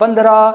15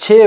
6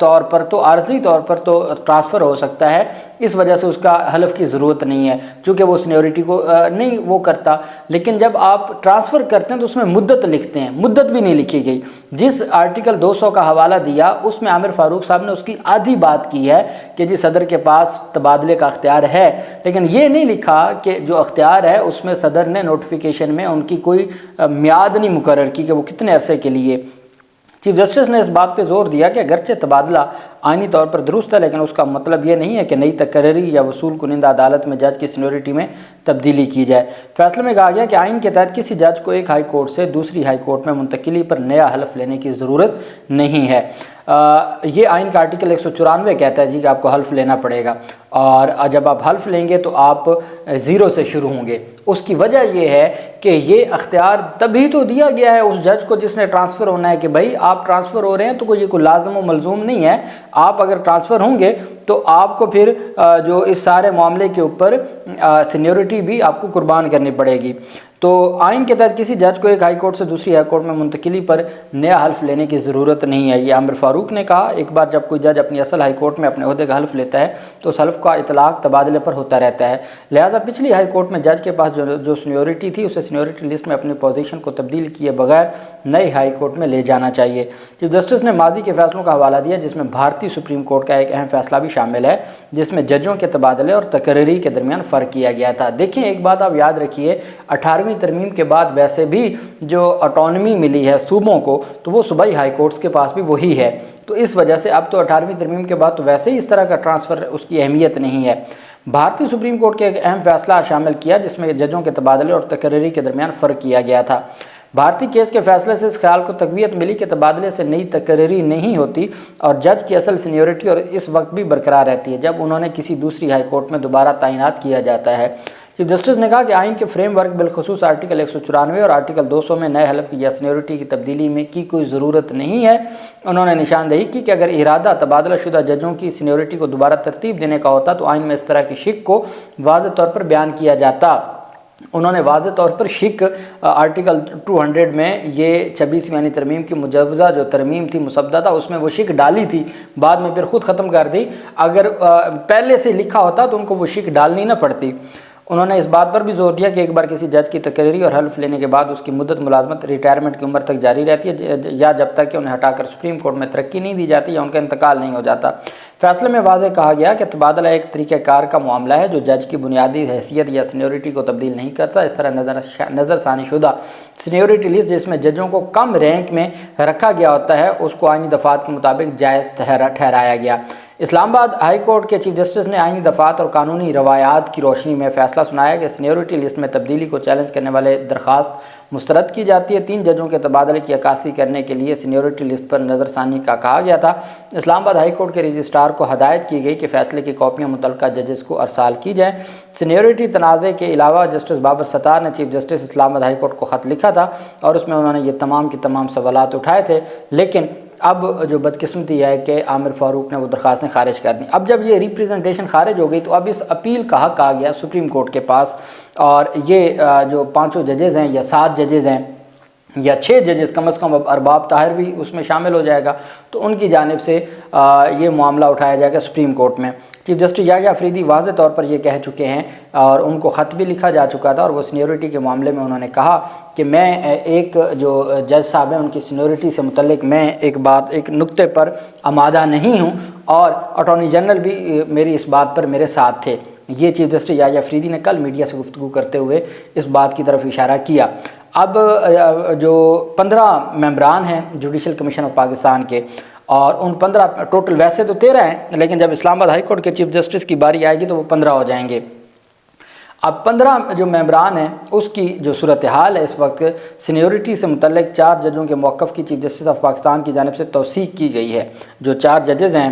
طور پر تو عارضی طور پر تو ٹرانسفر ہو سکتا ہے، اس وجہ سے اس کا حلف کی ضرورت نہیں ہے چونکہ وہ سینیورٹی کو نہیں وہ کرتا۔ لیکن جب آپ ٹرانسفر کرتے ہیں تو اس میں مدت لکھتے ہیں، مدت بھی نہیں لکھی گئی۔ جس آرٹیکل 200 کا حوالہ دیا اس میں عامر فاروق صاحب نے اس کی آدھی بات کی ہے کہ جی صدر کے پاس تبادلے کا اختیار ہے، لیکن یہ نہیں لکھا کہ جو اختیار ہے اس میں صدر نے نوٹیفیکیشن میں ان کی کوئی میعاد نہیں مقرر کی کہ وہ کتنے عرصے کے لیے۔ چیف جسٹس نے اس بات پہ زور دیا کہ اگرچہ تبادلہ آئینی طور پر درست ہے لیکن اس کا مطلب یہ نہیں ہے کہ نئی تقرری یا وصول کنندہ عدالت میں جج کی سینیورٹی میں تبدیلی کی جائے۔ فیصلے میں کہا گیا کہ آئین کے تحت کسی جج کو ایک ہائی کورٹ سے دوسری ہائی کورٹ میں منتقلی پر نیا حلف لینے کی ضرورت نہیں ہے۔ یہ آئین کا آرٹیکل 194 کہتا ہے جی کہ آپ کو حلف لینا پڑے گا، اور جب آپ حلف لیں گے تو آپ زیرو سے شروع ہوں گے۔ اس کی وجہ یہ ہے کہ یہ اختیار تبھی تو دیا گیا ہے اس جج کو جس نے ٹرانسفر ہونا ہے کہ بھائی آپ ٹرانسفر ہو رہے ہیں تو یہ کوئی لازم و ملزوم نہیں ہے، آپ اگر ٹرانسفر ہوں گے تو آپ کو پھر جو اس سارے معاملے کے اوپر سینیورٹی بھی آپ کو قربان کرنی پڑے گی۔ تو آئین کے تحت کسی جج کو ایک ہائی کورٹ سے دوسری ہائی کورٹ میں منتقلی پر نیا حلف لینے کی ضرورت نہیں ہے، یہ عامر فاروق نے کہا۔ ایک بار جب کوئی جج اپنی اصل ہائی کورٹ میں اپنے عہدے کا حلف لیتا ہے تو اس حلف کا اطلاق تبادلے پر ہوتا رہتا ہے، لہٰذا پچھلی ہائی کورٹ میں جج کے پاس جو سینیورٹی تھی اسے سینیورٹی لسٹ میں اپنی پوزیشن کو تبدیل کیے بغیر نئی ہائی کورٹ میں لے جانا چاہیے۔ چیف جسٹس نے ماضی کے فیصلوں کا حوالہ دیا جس میں بھارتی سپریم کورٹ کا ایک اہم فیصلہ بھی شامل ہے جس میں ججوں کے تبادلے اور تقرری کے درمیان فرق کیا گیا تھا۔ دیکھیں ایک بات آپ یاد رکھیے، 18ویں ترمیم کے بعد ویسے بھی جو اٹانومی ملی ہے صوبوں کو تو وہ صوبائی ہائی کورٹس کے پاس بھی وہی ہے، تو اس وجہ سے اب تو 18ویں ترمیم کے بعد تو ویسے ہی اس طرح کا ٹرانسفر اس کی اہمیت نہیں ہے۔ بھارتی سپریم کورٹ کے ایک اہم فیصلہ شامل کیا جس میں ججوں کے تبادلے اور تقرری کے درمیان فرق کیا گیا تھا۔ بھارتی کیس کے فیصلے سے اس خیال کو تقویت ملی کہ تبادلے سے نئی تقرری نہیں ہوتی اور جج کی اصل سینیورٹی اور اس وقت بھی برقرار رہتی ہے جب انہوں نے کسی دوسری ہائی کورٹ میں دوبارہ تعینات کیا جاتا ہے۔ چیف جسٹس نے کہا کہ آئین کے فریم ورک بالخصوص آرٹیکل 194 اور آرٹیکل 200 میں نئے حلف یا سینیورٹی کی تبدیلی میں کی کوئی ضرورت نہیں ہے۔ انہوں نے نشاندہی کی کہ اگر ارادہ تبادلہ شدہ ججوں کی سینیورٹی کو دوبارہ ترتیب دینے کا ہوتا تو آئین میں اس طرح کی شک کو واضح طور پر بیان کیا جاتا۔ انہوں نے واضح طور پر شک آرٹیکل 200 میں یہ 26ویں ترمیم کی مجوزہ جو ترمیم تھی مسودہ تھا اس میں وہ شک ڈالی تھی، بعد میں پھر خود ختم کر دی۔ اگر پہلے سے لکھا ہوتا تو ان کو وہ شک ڈالنی نہ پڑتی۔ انہوں نے اس بات پر بھی زور دیا کہ ایک بار کسی جج کی تقرری اور حلف لینے کے بعد اس کی مدت ملازمت ریٹائرمنٹ کی عمر تک جاری رہتی ہے یا جب تک کہ انہیں ہٹا کر سپریم کورٹ میں ترقی نہیں دی جاتی یا ان کا انتقال نہیں ہو جاتا۔ فیصلے میں واضح کہا گیا کہ تبادلہ ایک طریقہ کار کا معاملہ ہے جو جج کی بنیادی حیثیت یا سینیورٹی کو تبدیل نہیں کرتا۔ اس طرح نظر ثانی شدہ سینیورٹی لسٹ جس میں ججوں کو کم رینک میں رکھا گیا ہوتا ہے اس کو آئینی دفعات کے مطابق جائز ٹھہرایا گیا۔ اسلام آباد ہائی کورٹ کے چیف جسٹس نے آئینی دفعات اور قانونی روایات کی روشنی میں فیصلہ سنایا کہ سینیورٹی لسٹ میں تبدیلی کو چیلنج کرنے والے درخواست مسترد کی جاتی ہے۔ 3 ججوں کے تبادلے کی عکاسی کرنے کے لیے سینیورٹی لسٹ پر نظر ثانی کا کہا گیا تھا۔ اسلام آباد ہائی کورٹ کے رجسٹرار کو ہدایت کی گئی کہ فیصلے کی کاپیاں متعلقہ ججز کو ارسال کی جائیں۔ سینیورٹی تنازع کے علاوہ جسٹس بابر ستار نے چیف جسٹس اسلام آباد ہائی کورٹ کو خط لکھا تھا اور اس میں انہوں نے یہ تمام کے تمام سوالات اٹھائے تھے، لیکن اب جو بدقسمتی ہے کہ عامر فاروق نے وہ درخواستیں خارج کر دیں۔ اب جب یہ ریپریزنٹیشن خارج ہو گئی تو اب اس اپیل کا حق آ گیا سپریم کورٹ کے پاس، اور یہ جو 5 ججز ہیں یا 7 ججز ہیں یا 6 ججز کم از کم، اب ارباب طاہر بھی اس میں شامل ہو جائے گا تو ان کی جانب سے یہ معاملہ اٹھایا جائے گا سپریم کورٹ میں۔ چیف جسٹس یحییٰ افریدی واضح طور پر یہ کہہ چکے ہیں اور ان کو خط بھی لکھا جا چکا تھا، اور وہ سینیورٹی کے معاملے میں انہوں نے کہا کہ میں ایک جو جج صاحب ہیں ان کی سینیورٹی سے متعلق میں ایک نقطے پر آمادہ نہیں ہوں، اور اٹارنی جنرل بھی میری اس بات پر میرے ساتھ تھے۔ یہ چیف جسٹس یحییٰ افریدی نے کل میڈیا سے گفتگو کرتے ہوئے اس بات کی طرف اشارہ کیا۔ اب جو 15 ممبران ہیں جوڈیشل کمیشن آف پاکستان کے، اور ان 15 ٹوٹل ویسے تو 13 ہیں لیکن جب اسلام آباد ہائی کورٹ کے چیف جسٹس کی باری آئے گی تو وہ 15 ہو جائیں گے۔ اب 15 جو ممبران ہیں اس کی جو صورتحال ہے اس وقت، سینیورٹی سے متعلق 4 ججوں کے موقف کی چیف جسٹس آف پاکستان کی جانب سے توثیق کی گئی ہے۔ جو 4 ججز ہیں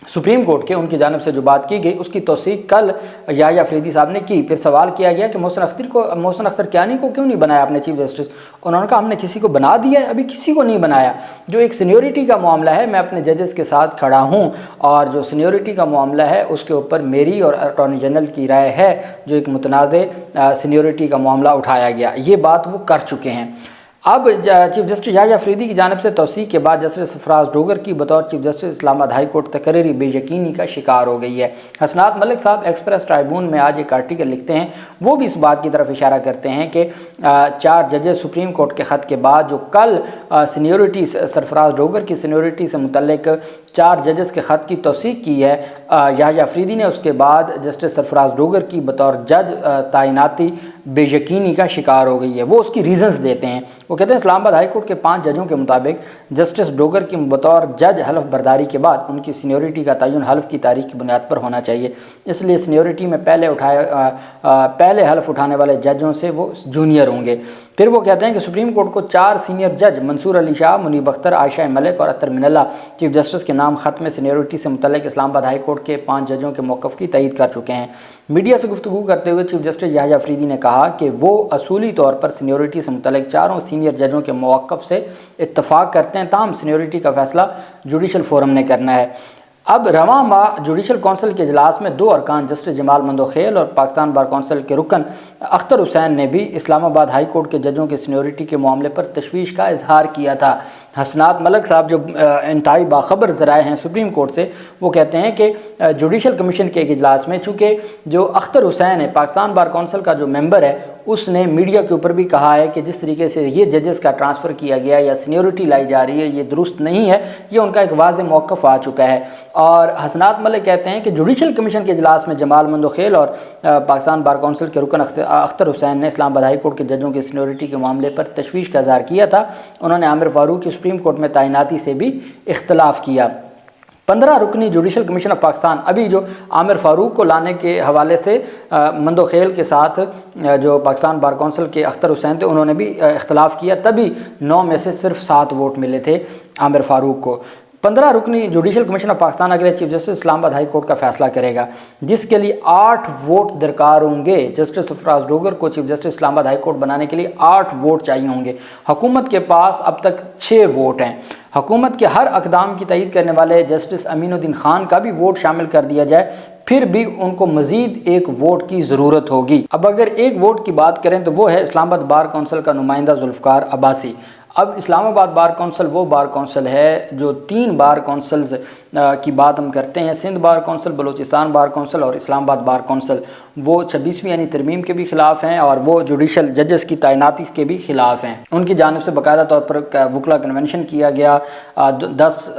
سپریم کورٹ کے، ان کی جانب سے جو بات کی گئی اس کی توثیق کل یحییٰ افریدی صاحب نے کی۔ پھر سوال کیا گیا کہ محسن اختر کیانی کو کیوں نہیں بنایا آپ نے چیف جسٹس؟ انہوں نے کہا ہم نے کسی کو بنا دیا ہے؟ ابھی کسی کو نہیں بنایا۔ جو ایک سینیورٹی کا معاملہ ہے میں اپنے ججز کے ساتھ کھڑا ہوں، اور جو سینیورٹی کا معاملہ ہے اس کے اوپر میری اور اٹارنی جنرل کی رائے ہے۔ جو ایک متنازع سینیورٹی کا معاملہ اٹھایا گیا، یہ بات وہ کر چکے ہیں۔ اب چیف جسٹس یحییٰ فریدی کی جانب سے توثیق کے بعد جسٹس سرفراز ڈوگر کی بطور چیف جسٹس اسلام آباد ہائی کورٹ تقرری بے یقینی کا شکار ہو گئی ہے۔ حسنات ملک صاحب ایکسپریس ٹرائبون میں آج ایک آرٹیکل لکھتے ہیں، وہ بھی اس بات کی طرف اشارہ کرتے ہیں کہ 4 ججز سپریم کورٹ کے خط کے بعد جو کل سینیورٹی سرفراز ڈوگر کی سینیورٹی سے متعلق 4 ججز کے خط کی توثیق کی ہے یحییٰ فریدی نے، اس کے بعد جسٹس سرفراز ڈوگر کی بطور جج تعیناتی بے یقینی کا شکار ہو گئی ہے۔ وہ اس کی ریزنز دیتے ہیں، وہ کہتے ہیں اسلام آباد ہائی کورٹ کے 5 ججوں کے مطابق جسٹس ڈوگر کی بطور جج حلف برداری کے بعد ان کی سینیورٹی کا تعین حلف کی تاریخ کی بنیاد پر ہونا چاہیے، اس لیے سینیورٹی میں پہلے حلف اٹھانے والے ججوں سے وہ جونیئر ہوں گے۔ پھر وہ کہتے ہیں کہ سپریم کورٹ کو 4 سینئر جج منصور علی شاہ، منیب اختر، عائشہ ملک اور اطہر من اللہ چیف جسٹس کے نام خط میں سینیورٹی سے متعلق اسلام آباد ہائی کورٹ کے 5 ججوں کے موقف کی تائید کر چکے ہیں۔ میڈیا سے گفتگو کرتے ہوئے چیف جسٹس یحییٰ فریدی نے کہا کہ وہ اصولی طور پر سینیورٹی سے متعلق 4 سینئر ججوں کے موقف سے اتفاق کرتے ہیں، تاہم سینیورٹی کا فیصلہ جوڈیشل فورم نے کرنا ہے۔ اب رواں ماہ جوڈیشل کونسل کے اجلاس میں 2 ارکان جسٹس جمال مندوخیل اور پاکستان بار کونسل کے رکن اختر حسین نے بھی اسلام آباد ہائی کورٹ کے ججوں کے سینیورٹی کے معاملے پر تشویش کا اظہار کیا تھا۔ حسنات ملک صاحب جو انتہائی باخبر ذرائع ہیں سپریم کورٹ سے، وہ کہتے ہیں کہ جوڈیشل کمیشن کے ایک اجلاس میں چونکہ جو اختر حسین ہے پاکستان بار کونسل کا جو ممبر ہے، اس نے میڈیا کے اوپر بھی کہا ہے کہ جس طریقے سے یہ ججز کا ٹرانسفر کیا گیا یا سینیورٹی لائی جا رہی ہے یہ درست نہیں ہے، یہ ان کا ایک واضح موقف آ چکا ہے۔ اور حسنات ملک کہتے ہیں کہ جوڈیشل کمیشن کے اجلاس میں جمال مندوخیل اور پاکستان بار کونسل کے رکن اختر حسین نے اسلام آباد ہائی کورٹ کے ججوں کی سینیورٹی کے معاملے پر تشویش کا اظہار کیا تھا۔ انہوں نے عامر فاروق کی سپریم کورٹ میں تعیناتی سے بھی اختلاف کیا۔ 15 رکنی جوڈیشل کمیشن آف پاکستان، ابھی جو عامر فاروق کو لانے کے حوالے سے مندوخیل کے ساتھ جو پاکستان بار کونسل کے اختر حسین تھے انہوں نے بھی اختلاف کیا، تبھی 9 میں سے صرف 7 ووٹ ملے تھے عامر فاروق کو۔ 15 رکنی جوڈیشل کمیشن آف پاکستان اگلے چیف جسٹس اسلام آباد ہائی کورٹ کا فیصلہ کرے گا، جس کے لیے 8 ووٹ درکار ہوں گے۔ جسٹس سرفراز ڈوگر کو چیف جسٹس اسلام آباد ہائی کورٹ بنانے کے لیے 8 ووٹ چاہیے ہوں گے۔ حکومت کے پاس اب تک 6 ووٹ ہیں۔ حکومت کے ہر اقدام کی تائید کرنے والے جسٹس امین الدین خان کا بھی ووٹ شامل کر دیا جائے، پھر بھی ان کو مزید 1 ووٹ کی ضرورت ہوگی۔ اب اگر 1 ووٹ کی بات کریں تو وہ ہے اسلام آباد بار کونسل کا نمائندہ ذوالفقار عباسی۔ اب اسلام آباد بار کونسل وہ بار کونسل ہے جو 3 بار کونسلز کی بات ہم کرتے ہیں، Sindh bar council, Balochistan bar council اور اسلام آباد بار کونسل، وہ 26ویں یعنی ترمیم کے بھی خلاف ہیں اور وہ جوڈیشل ججز کی تعیناتی کے بھی خلاف ہیں۔ ان کی جانب سے باقاعدہ طور پر وکلا کنونشن کیا گیا، 10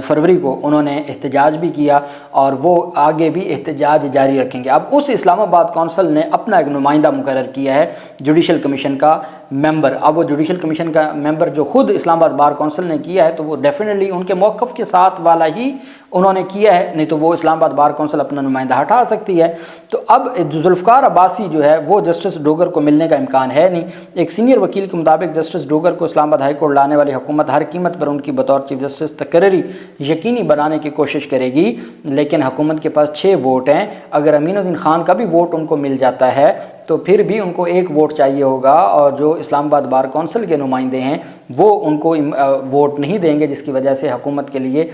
فروری کو انہوں نے احتجاج بھی کیا اور وہ آگے بھی احتجاج جاری رکھیں گے۔ اب اس اسلام آباد کونسل نے اپنا ایک نمائندہ مقرر کیا ہے جوڈیشل کمیشن کا ممبر۔ اب وہ جوڈیشل کمیشن کا ممبر جو خود اسلام آباد بار کونسل نے کیا ہے تو وہ ڈیفینیٹلی ان کے موقف کے ساتھ والا ہی انہوں نے کیا ہے، نہیں تو وہ اسلام آباد بار کونسل اپنا نمائندہ ہٹا سکتی ہے۔ تو اب ذوالفقار عباسی جو ہے وہ جسٹس ڈوگر کو ملنے کا امکان ہے نہیں۔ ایک سینئر وکیل کے مطابق جسٹس ڈوگر کو اسلام آباد ہائی کورٹ لانے والی حکومت ہر قیمت پر ان کی بطور چیف جسٹس تقرری یقینی بنانے کی کوشش کرے گی، لیکن حکومت کے پاس 6 ووٹ ہیں۔ اگر امین الدین خان کا بھی ووٹ ان کو مل جاتا ہے تو پھر بھی ان کو 1 ووٹ چاہیے ہوگا، اور جو اسلام آباد بار کونسل کے نمائندے ہیں وہ ان کو ووٹ نہیں دیں گے، جس کی وجہ سے حکومت کے لیے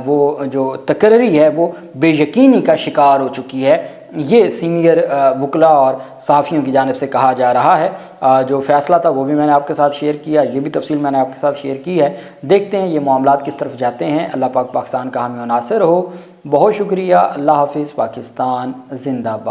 وہ جو تقرری ہے وہ بے یقینی کا شکار ہو چکی ہے۔ یہ سینئر وکلا اور صحافیوں کی جانب سے کہا جا رہا ہے۔ جو فیصلہ تھا وہ بھی میں نے آپ کے ساتھ شیئر کیا، یہ بھی تفصیل میں نے آپ کے ساتھ شیئر کی ہے۔ دیکھتے ہیں یہ معاملات کس طرف جاتے ہیں۔ اللہ پاک پاکستان کا حامی و ناصر ہو۔ بہت شکریہ۔ اللہ حافظ۔ پاکستان زندہ باد۔